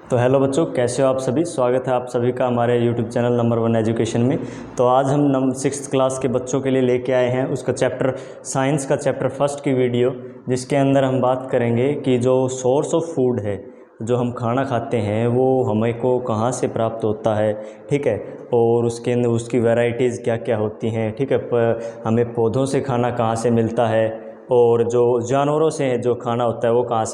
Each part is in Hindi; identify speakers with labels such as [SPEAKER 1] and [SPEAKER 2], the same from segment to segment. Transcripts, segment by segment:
[SPEAKER 1] तो हेलो बच्चों, कैसे हो आप सभी। स्वागत है आप सभी का हमारे यूट्यूब चैनल नंबर 1 एजुकेशन में। तो आज हम 6th क्लास के बच्चों के लिए लेके आए हैं उसका चैप्टर साइंस का चैप्टर फर्स्ट की वीडियो, जिसके अंदर हम बात करेंगे कि जो सोर्स ऑफ फूड है, जो हम खाना खाते हैं वो हमें को कहाँ से प्राप्त होता है, ठीक है, और उसके अंदर उसकी वैरायटीज़ क्या क्या होती हैं, ठीक है, हमें पौधों से खाना कहाँ से मिलता है, और जो जानवरों से जो खाना होता है वो कहाँ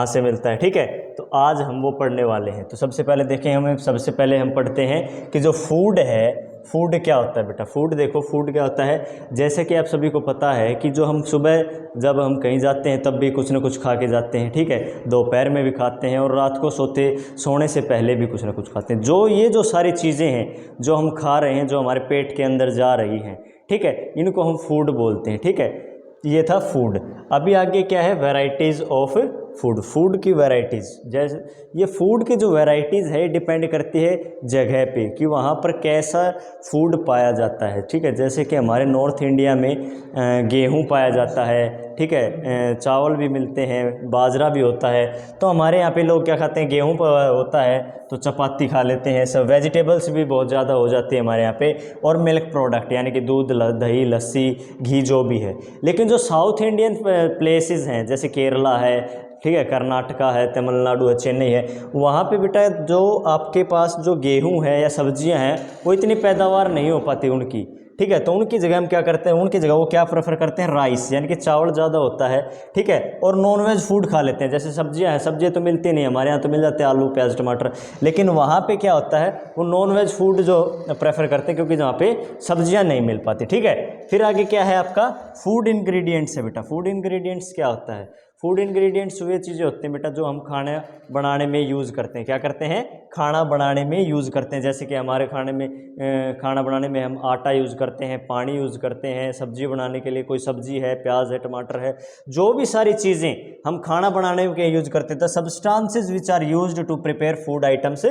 [SPEAKER 1] से मिलता है, ठीक है। तो आज हम वो पढ़ने वाले हैं। तो सबसे पहले देखें, सबसे पहले हम पढ़ते हैं कि जो फूड है, फूड क्या होता है बेटा। फूड देखो, फूड क्या होता है। जैसे कि आप सभी को पता है कि जो हम सुबह जब हम कहीं जाते हैं तब भी कुछ ना कुछ खा के जाते हैं, ठीक है, दोपहर में भी खाते हैं और रात को सोने से पहले भी कुछ ना कुछ खाते हैं। ये जो सारी चीज़ें हैं जो हम खा रहे हैं, जो हमारे पेट के अंदर जा रही हैं, ठीक है, इनको हम फूड बोलते हैं, ठीक है। ये था फूड। अभी आगे क्या है, वैरायटीज़ ऑफ फूड। फूड की वैरायटीज़, जैसे ये फूड की जो वैरायटीज़ है डिपेंड करती है जगह पे कि वहाँ पर कैसा फूड पाया जाता है, ठीक है। जैसे कि हमारे नॉर्थ इंडिया में गेहूँ पाया जाता है, ठीक है, चावल भी मिलते हैं, बाजरा भी होता है। तो हमारे यहाँ पे लोग क्या खाते हैं, गेहूँ होता है तो चपाती खा लेते हैं, सब वेजिटेबल्स भी बहुत ज़्यादा हो जाती है हमारे यहाँ पे, और मिल्क प्रोडक्ट यानी कि दूध, दही, लस्सी, घी जो भी है। लेकिन जो साउथ इंडियन प्लेसेस हैं, जैसे केरला है, ठीक है, कर्नाटका है, तमिलनाडु है, चेन्नई है, वहाँ पे बेटा जो आपके पास जो गेहूँ है या सब्जियाँ हैं वो इतनी पैदावार नहीं हो पाती उनकी, ठीक है। तो उनकी जगह हम क्या करते हैं, उनकी जगह वो क्या प्रेफर करते हैं, राइस यानी कि चावल ज़्यादा होता है, ठीक है, और नॉनवेज फूड खा लेते हैं। जैसे सब्जियां हैं, सब्जियां तो मिलती नहीं, हमारे यहाँ तो मिल जाते हैं आलू, प्याज, टमाटर, लेकिन वहाँ पे क्या होता है, वो नॉनवेज फूड जो प्रेफर करते हैं क्योंकि जहाँ पे सब्जियाँ नहीं मिल पाती, ठीक है। फिर आगे क्या है आपका, फूड इंग्रेडिएंट्स है बेटा। फूड इंग्रेडिएंट्स क्या होता है, फूड इंग्रेडिएंट्स वे चीज़ें होती हैं बेटा जो हम खाना बनाने में यूज़ करते हैं। क्या करते हैं, खाना बनाने में यूज़ करते हैं। जैसे कि हमारे खाना बनाने में हम आटा यूज़ करते हैं, पानी यूज़ करते हैं, सब्जी बनाने के लिए कोई सब्जी है, प्याज है, टमाटर है, जो भी सारी चीज़ें हम खाना बनाने के यूज़ करते हैं। The substances which are used to prepare food items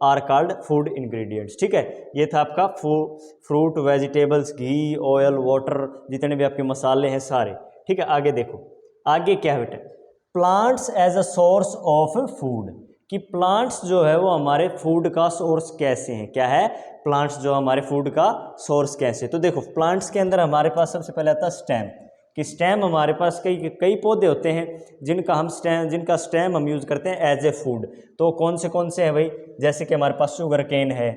[SPEAKER 1] are called food ingredients, ठीक है। ये था आपका फ्रूट, वेजिटेबल्स, घी, ऑयल, वाटर, जितने भी आपके मसाले हैं सारे, ठीक है। आगे देखो, आगे क्या है बेटा, plants as a source of food, कि प्लांट्स जो है वो हमारे फूड का सोर्स कैसे हैं। क्या है, प्लांट्स जो हमारे फूड का सोर्स कैसे। तो देखो, प्लांट्स के अंदर हमारे पास सबसे पहले आता है स्टेम, कि स्टेम हमारे पास कई पौधे होते हैं जिनका स्टेम हम यूज़ करते हैं एज ए फूड। तो कौन से हैं भाई, जैसे कि हमारे पास शुगर केन है,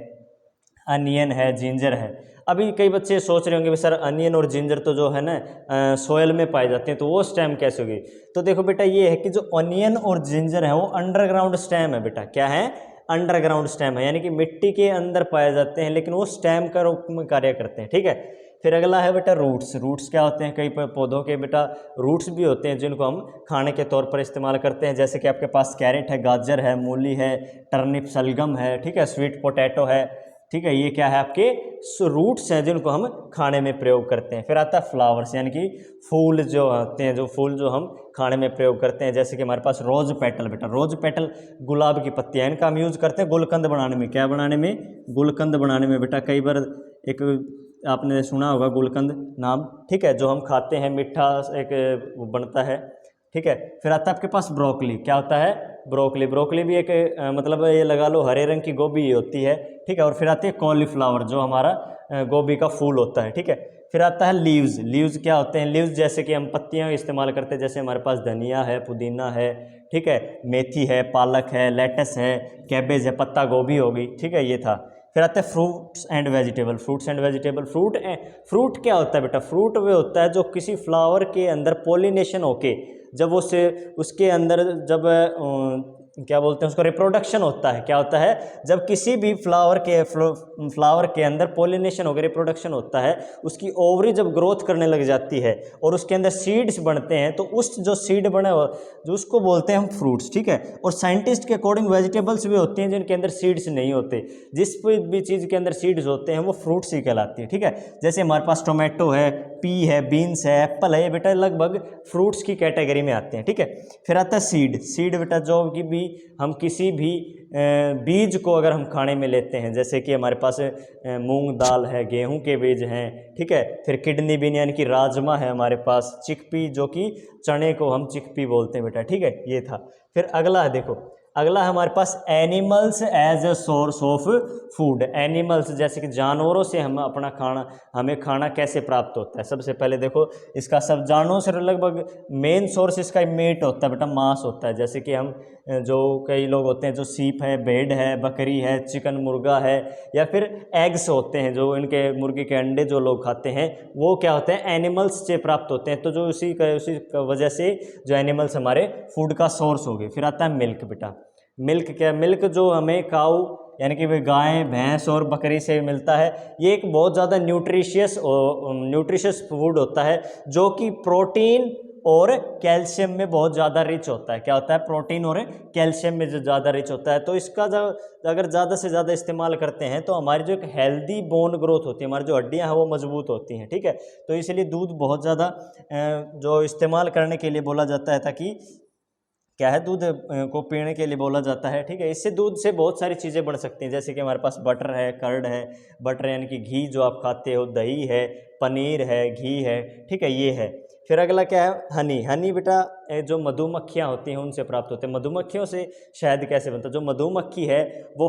[SPEAKER 1] अनियन है, जिंजर है। अभी कई बच्चे सोच रहे होंगे भी सर अनियन और जिंजर तो जो है ना सोयल में पाए जाते हैं, तो वो स्टेम कैसे होगी। तो देखो बेटा, ये है कि जो अनियन और जिंजर है वो अंडरग्राउंड स्टेम है बेटा। क्या है, अंडरग्राउंड स्टेम है, यानी कि मिट्टी के अंदर पाए जाते हैं, लेकिन वो स्टेम का रूप में कार्य करते हैं, ठीक है। फिर अगला है बेटा रूट्स। रूट्स क्या होते हैं, कई पौधों के बेटा रूट्स भी होते हैं जिनको हम खाने के तौर पर इस्तेमाल करते हैं। जैसे कि आपके पास कैरेट है, गाजर है, मूली है, टर्निप, सलगम है, ठीक है, स्वीट पोटैटो है, ठीक है। ये क्या है, आपके रूट्स हैं जिनको हम खाने में प्रयोग करते हैं। फिर आता है फ्लावर्स, यानी कि फूल जो आते हैं, जो फूल जो हम खाने में प्रयोग करते हैं। जैसे कि हमारे पास रोज पेटल बेटा, रोज पेटल गुलाब की पत्तियां, इनका हम यूज़ करते हैं गुलकंद बनाने में। क्या बनाने में, गुलकंद बनाने में बेटा। कई बार एक आपने सुना होगा गुलकंद नाम, ठीक है, जो हम खाते हैं, मीठा एक वो बनता है, ठीक है। फिर आता है आपके पास ब्रोकली। क्या होता है, ब्रोकली। ब्रोकली भी एक मतलब ये लगा लो हरे रंग की गोभी होती है, ठीक है। और फिर आती है कॉलीफ्लावर, जो हमारा गोभी का फूल होता है, ठीक है। फिर आता है लीव्स। लीव्स क्या होते हैं, लीव्स जैसे कि हम पत्तियां इस्तेमाल करते हैं, जैसे हमारे पास धनिया है, पुदीना है, ठीक है, मेथी है, पालक है, लेटस है, कैबेज है, पत्ता गोभी होगी, ठीक है। ये था। फिर आते हैं fruits and vegetable. Fruits and vegetable, fruit क्या होता है बेटा, फ्रूट वो होता है जो किसी फ्लावर के अंदर पॉलिनेशन होके जब वो से उसके अंदर जब क्या बोलते हैं उसको, रिप्रोडक्शन होता है। क्या होता है, जब किसी भी फ्लावर के अंदर पॉलिनेशन होकर रिप्रोडक्शन होता है, उसकी ओवरी जब ग्रोथ करने लग जाती है और उसके अंदर सीड्स बनते हैं, तो उस जो सीड बने जो उसको बोलते हैं हम फ्रूट्स, ठीक है। और साइंटिस्ट के अकॉर्डिंग वेजिटेबल्स भी होती हैं जिनके अंदर सीड्स नहीं होते। जिस भी चीज़ के अंदर सीड्स होते हैं वो फ्रूट्स ही कहलाती है, ठीक है। जैसे हमारे पास टोमेटो है, पी है, बीन्स है, एप्पल है, ये बेटा लगभग फ्रूट्स की कैटेगरी में आते हैं, ठीक है। फिर आता है सीड। सीड बेटा जो कि भी हम किसी भी बीज को अगर हम खाने में लेते हैं, जैसे कि हमारे पास मूंग दाल है, गेहूं के बीज हैं, ठीक है। फिर किडनी बीन यानी कि राजमा है हमारे पास, चिकपी जो कि चने को हम चिकपी बोलते हैं बेटा, ठीक है। ये था। फिर अगला है देखो, अगला हमारे पास animals as a source of food. Animals जैसे कि जानवरों से हम अपना खाना, हमें खाना कैसे प्राप्त होता है। सबसे पहले देखो इसका सब जानवरों से लगभग मेन सोर्स इसका मीट होता है बेटा, मांस होता है। जैसे कि हम जो कई लोग होते हैं जो सीप है, भेड़ है, बकरी है, चिकन मुर्गा है, या फिर एग्स होते हैं जो इनके मुर्गी के अंडे जो लोग खाते हैं, वो क्या होते हैं एनिमल्स से प्राप्त होते हैं। तो जो उसी वजह से जो एनिमल्स हमारे फूड का सोर्स हो गए। फिर आता है मिल्क बेटा। मिल्क क्या, मिल्क जो हमें काऊ यानी कि वे गाय भैंस और बकरी से मिलता है। ये एक बहुत ज़्यादा न्यूट्रिशियस फूड होता है जो कि प्रोटीन और कैल्शियम में बहुत ज़्यादा रिच होता है। क्या होता है, प्रोटीन और कैल्शियम में जो ज़्यादा रिच होता है। तो इसका अगर ज़्यादा से ज़्यादा इस्तेमाल करते हैं तो हमारी जो एक हेल्दी बोन ग्रोथ होती है, हमारी जो हड्डियां हैं वो मजबूत होती हैं। ठीक है, तो इसलिए दूध बहुत ज़्यादा जो इस्तेमाल करने के लिए बोला जाता है, ताकि क्या है, दूध को पीने के लिए बोला जाता है। ठीक है, इससे दूध से बहुत सारी चीज़ें बन सकती हैं। जैसे कि हमारे पास बटर है, कर्ड है, बटर यानी कि घी जो आप खाते हो, दही है, पनीर है, घी है। ठीक है, ये है। फिर अगला क्या है, हनी। हनी बेटा जो मधुमक्खियाँ होती हैं उनसे प्राप्त होते हैं। मधुमक्खियों से शहद कैसे बनता है, जो मधुमक्खी है वो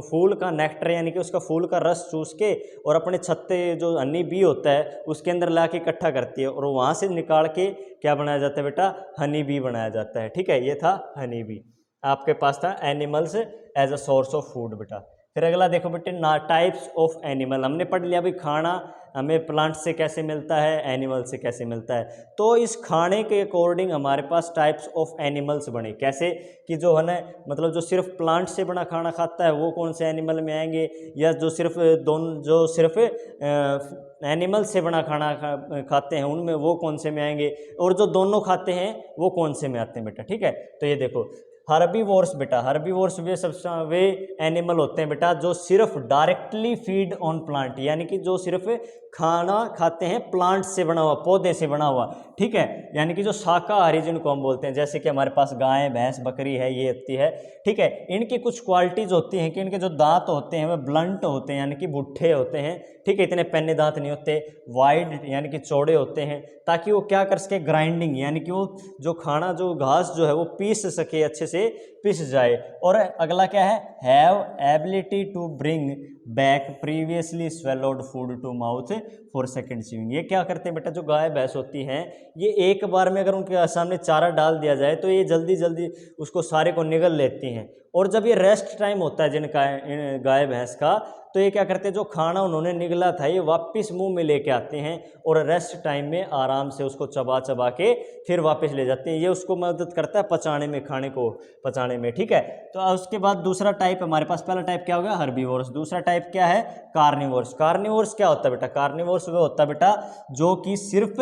[SPEAKER 1] फूल का नेक्टर यानी कि उसका फूल का रस चूस के और अपने छत्ते जो हनी बी होता है उसके अंदर ला के इकट्ठा करती है और वहाँ से निकाल के क्या बनाया जाता है बेटा, हनी बी बनाया जाता है। ठीक है, ये था हनी बी। आपके पास था animals as a source of food बेटा। फिर अगला देखो बेटे, ना टाइप्स ऑफ एनिमल। हमने पढ़ लिया भाई खाना हमें प्लांट से कैसे मिलता है, एनिमल से कैसे मिलता है। तो इस खाने के अकॉर्डिंग हमारे पास टाइप्स ऑफ एनिमल्स बने। कैसे कि जो है ना, मतलब जो सिर्फ प्लांट से बना खाना खाता है वो कौन से एनिमल में आएंगे, या जो सिर्फ एनिमल से बना खाना खाते हैं उनमें वो कौन से में आएंगे, और जो दोनों खाते हैं वो कौन से में आते हैं बेटा। ठीक है, तो ये देखो हर्बीवोर्स बेटा। हर्बीवोर्स वे एनिमल होते हैं बेटा जो सिर्फ डायरेक्टली फीड ऑन प्लांट, यानी कि जो सिर्फ खाना खाते हैं प्लांट से बना हुआ, पौधे से बना हुआ। ठीक है, यानी कि जो शाकाहारी जिनको हम बोलते हैं, जैसे कि हमारे पास गाय भैंस बकरी है, ये होती है। ठीक है, इनकी कुछ क्वालिटीज होती हैं कि इनके जो दांत होते हैं वे ब्लंट होते हैं यानी कि बुट्ठे होते हैं। ठीक है, इतने पेन्ने दांत नहीं होते, वाइड यानी कि चौड़े होते हैं, ताकि वो क्या कर सके, ग्राइंडिंग यानी कि वो जो खाना जो घास जो है वो पीस सके, अच्छे से पिस जाए। और अगला क्या है, have ability to bring back previously swallowed food to mouth for second swing. ये क्या करते हैं बेटा, जो गाय भैंस होती हैं ये एक बार में अगर उनके सामने चारा डाल दिया जाए तो ये जल्दी जल्दी उसको सारे को निगल लेती हैं। और जब ये रेस्ट टाइम होता है जिनका गाय भैंस का, तो ये क्या करते हैं, जो खाना उन्होंने निगला था ये वापस मुंह में लेके आते हैं और रेस्ट टाइम में आराम से उसको चबा चबा के फिर वापस ले जाते हैं। ये उसको मदद करता है पचाने में, खाने को पचाने में। ठीक है, तो उसके बाद दूसरा टाइप हमारे पास, पहला टाइप क्या हो गया, हर्बीवोर्स। दूसरा टाइप क्या है, कार्निवोर्स। कार्निवोर्स क्या होता है बेटा, कार्निवोर्स वो होता है बेटा जो कि सिर्फ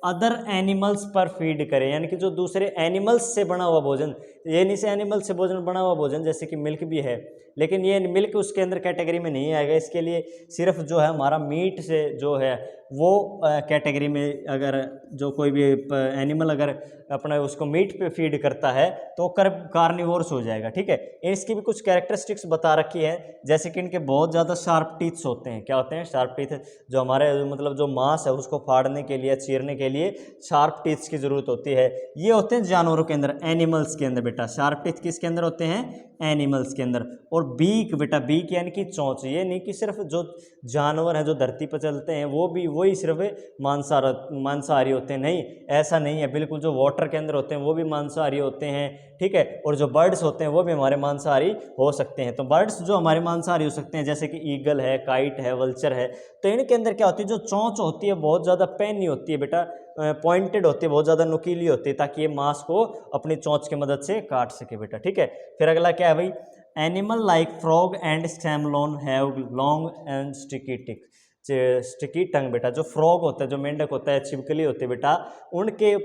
[SPEAKER 1] अदर एनिमल्स पर फीड करे, यानी कि जो दूसरे एनिमल्स से बना हुआ भोजन, ये नहीं से एनिमल से भोजन बना हुआ भोजन, जैसे कि मिल्क भी है, लेकिन ये मिल्क उसके अंदर कैटेगरी में नहीं आएगा। इसके लिए सिर्फ जो है हमारा मीट से जो है वो कैटेगरी में, अगर जो कोई भी एनिमल अगर अपना उसको मीट पे फीड करता है तो कार्निवोर्स हो जाएगा। ठीक है, इसकी भी कुछ कैरेक्टरिस्टिक्स बता रखी है, जैसे कि इनके बहुत ज़्यादा शार्प टीथ्स होते हैं। क्या होते हैं, शार्प टीथ, जो हमारे मतलब जो मांस है उसको फाड़ने के लिए, चीरने के लिए शार्प टीथ्स की ज़रूरत होती है। ये होते हैं जानवरों के अंदर, एनिमल्स के अंदर बेटा। शार्प टीथ किसके अंदर होते हैं, एनिमल्स के अंदर। और बीक बेटा, बीक यानी कि चोंच। ये नहीं कि सिर्फ जो जानवर हैं जो धरती पर चलते हैं वो भी वही सिर्फ मांसाहारी होते हैं, नहीं, ऐसा नहीं है बिल्कुल। जो वाटर के अंदर होते हैं वो भी मांसाहारी होते हैं। ठीक है, और जो बर्ड्स होते हैं वो भी हमारे मांसाहारी हो सकते हैं। तो बर्ड्स जो हमारे मांसाहारी हो सकते हैं, जैसे कि ईगल है, काइट है, वल्चर है, तो इनके अंदर क्या होती है, जो चोंच होती है बहुत ज़्यादा पैनी होती है बेटा, पॉइंटेड होती है, बहुत ज़्यादा नुकीली होती है, ताकि ये मांस को अपनी चोंच की मदद से काट सके बेटा। ठीक है, फिर अगला क्या है भाई, animal like frog and chameleon have long and sticky tongue बेटा। जो फ्रॉग होता है, जो मेंढक होता है, छिपकली होती है बेटा, उनके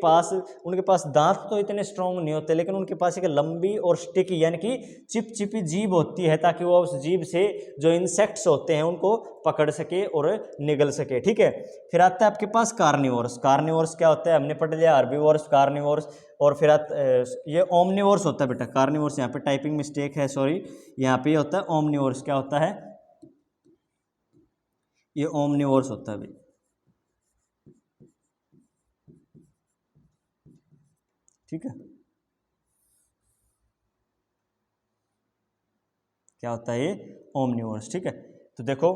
[SPEAKER 1] पास दांत तो इतने स्ट्रॉन्ग नहीं होते, लेकिन उनके पास एक लंबी और स्टिकी यानी कि चिपचिपी जीभ होती है, ताकि वो उस जीभ से जो इंसेक्ट्स होते हैं उनको पकड़ सके और निगल सके। ठीक है, फिर आता है आपके पास कार्निवोर्स। कार्निवोर्स क्या होता है, हमने पढ़ लिया हर्बीवोर्स, कार्निवोर्स। और फिर ये ओमनिवोर्स होता है बेटा। कार्निवोर्स यहाँ पे टाइपिंग मिस्टेक है, सॉरी, यहाँ पे होता है ओमनिवोर्स। क्या होता है, ये ओमनिवोर्स होता है भाई। ठीक है, क्या होता है ये, ओमनिवोरस। ठीक है, तो देखो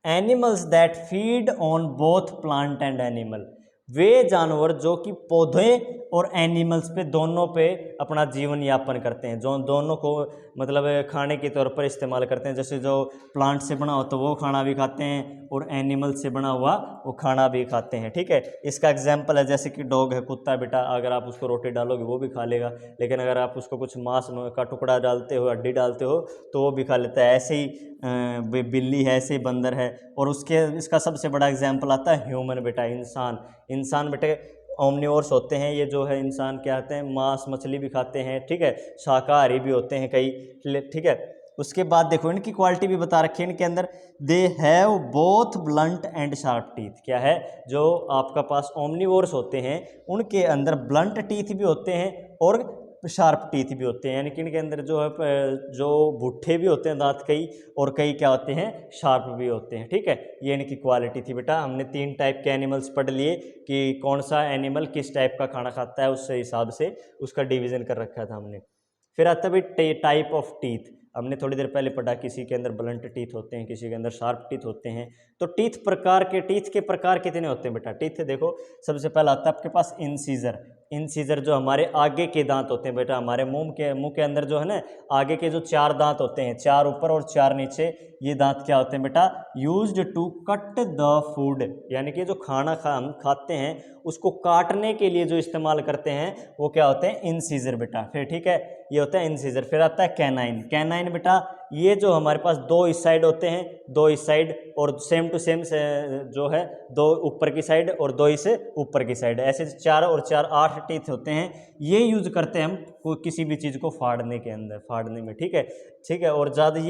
[SPEAKER 1] animals that feed on both plant and animal, वे जानवर जो कि पौधे और एनिमल्स पे दोनों पे अपना जीवन यापन करते हैं, जो दोनों को मतलब खाने के तौर पर इस्तेमाल करते हैं। जैसे जो प्लांट से बना हो तो वो खाना भी खाते हैं और एनिमल से बना हुआ वो खाना भी खाते हैं। ठीक है, इसका एग्जांपल है जैसे कि डॉग है, कुत्ता बेटा, अगर आप उसको रोटी डालोगे वो भी खा लेगा, लेकिन अगर आप उसको कुछ मांस का टुकड़ा डालते हो, हड्डी डालते हो तो वो भी खा लेता है। ऐसे ही बिल्ली है, ऐसे ही बंदर है। और उसके इसका सबसे बड़ा एग्जाम्पल आता है ह्यूमन बेटा, इंसान। इंसान बेटे ओमनिवोर्स होते हैं, ये जो है इंसान क्या होते हैं, मांस मछली भी खाते हैं। ठीक है, शाकाहारी भी होते हैं कई। ठीक है, उसके बाद देखो इनकी क्वालिटी भी बता रखी है इनके अंदर, they have both blunt and sharp teeth. क्या है, जो आपका पास ओमनिवोर्स होते हैं उनके अंदर ब्लंट टीथ भी होते हैं और शार्प टीथ भी होते हैं, यानी कि इनके अंदर जो है जो भुट्टे भी होते हैं दांत कई, और कई क्या होते हैं, शार्प भी होते हैं। ठीक है, ये इनकी क्वालिटी थी बेटा। हमने 3 टाइप के एनिमल्स पढ़ लिए कि कौन सा एनिमल किस टाइप का खाना खाता है, उससे हिसाब से उसका डिवीजन कर रखा था हमने। फिर आता है भाई टाइप ऑफ टीथ। हमने थोड़ी देर पहले पढ़ा, किसी के अंदर ब्लंट टीथ होते हैं, किसी के अंदर शार्प टीथ होते हैं। तो टीथ के प्रकार कितने होते हैं बेटा? टीथ देखो, सबसे पहला आता है आपके पास इंसीजर। इंसीजर जो हमारे आगे के दांत होते हैं बेटा, हमारे मुंह के अंदर जो है ना, आगे के जो 4 दांत होते हैं, 4 ऊपर और 4 नीचे, ये दांत क्या होते हैं बेटा? Used to cut the food, यानी कि जो खाना हम खाते हैं उसको काटने के लिए जो इस्तेमाल करते हैं वो क्या होते हैं? इंसीजर बेटा। फिर ठीक है, ये होता है इंसीजर। फिर आता है कैनाइन। कैनाइन बेटा, ये जो हमारे पास 2 इस साइड होते हैं, 2 इस साइड, और सेम टू सेम जो है 2 ऊपर की साइड और 2 इस ऊपर की साइड, ऐसे 4 और 4 8 टीथ होते हैं। ये यूज करते हैं हम कोई किसी भी चीज़ को फाड़ने में। ठीक है, ठीक है। और ज़्यादा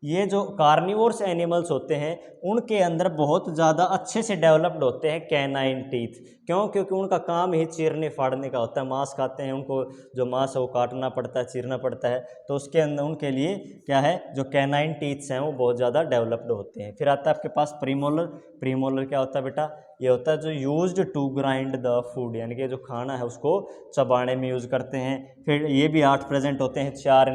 [SPEAKER 1] ये जो कार्निवोर्स एनिमल्स होते हैं उनके अंदर बहुत ज़्यादा अच्छे से डेवलप्ड होते हैं कैनाइन टीथ। क्यों? क्योंकि उनका काम ही चीरने फाड़ने का होता है। मांस खाते हैं, उनको जो मांस है वो काटना पड़ता है, चीरना पड़ता है, तो उसके अंदर उनके लिए क्या है, जो कैनाइन टीथ्स हैं वो बहुत ज़्यादा डेवलप्ड होते हैं। फिर आता है आपके पास प्रीमोलर। प्रीमोलर क्या होता है बेटा? ये होता है जो used to grind the food, यानी कि जो खाना है उसको चबाने में यूज़ करते हैं। फिर ये भी 8 प्रेजेंट होते हैं, 4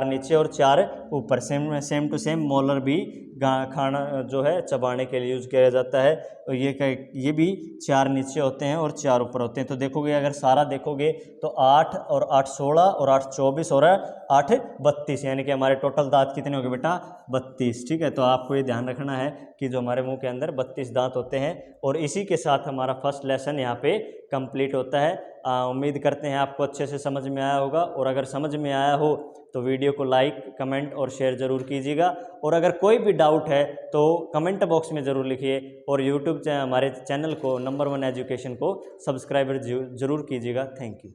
[SPEAKER 1] नीचे और 4 ऊपर। सेम टू सेम मोलर भी खाना जो है चबाने के लिए यूज़ किया जाता है। और ये भी 4 नीचे होते हैं और 4 ऊपर होते हैं। तो देखोगे, अगर सारा देखोगे तो 8 और 8 16 और 8 24 और 8 32, यानी कि हमारे टोटल दांत कितने हो गए बेटा? 32। ठीक है, तो आपको ये ध्यान रखना है कि जो हमारे मुंह के अंदर 32 दांत होते हैं। और इसी के साथ हमारा फर्स्ट लेसन यहाँ पे कंप्लीट होता है। उम्मीद करते हैं आपको अच्छे से समझ में आया होगा, और अगर समझ में आया हो तो वीडियो को लाइक, कमेंट और शेयर ज़रूर कीजिएगा। और अगर कोई भी डाउट है तो कमेंट बॉक्स में ज़रूर लिखिए, और यूट्यूब हमारे चैनल को नंबर 1 एजुकेशन को सब्सक्राइबर ज़रूर कीजिएगा। Thank you.